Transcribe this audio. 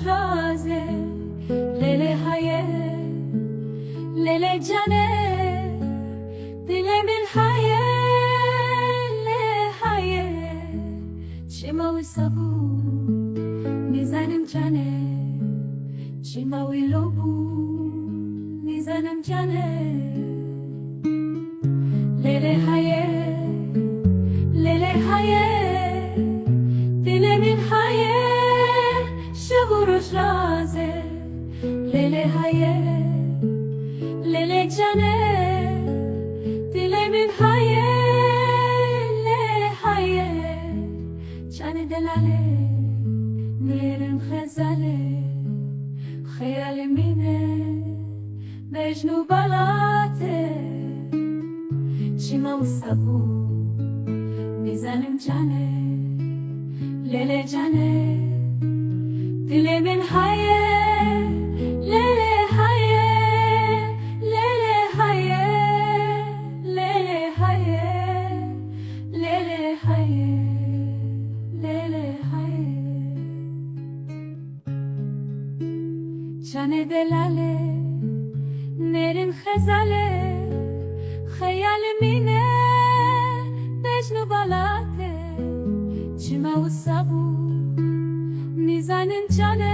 raze lele haye lele cane dilemin haye le haye chimawi sabu nizanim cane chimawi lobu nizanim cane lele haye dilemin haye şavuruş raze lele haye lele cane dilemin haye le haye cane delale nerin khazale khayalimine mecnu balate shima usabu mizanim cane lele cane dilemin haye lele haye lele haye lele haye lele haye lele haye cane delale nerin khazale khayalimine mecnu balate Çima usabu nizanin cane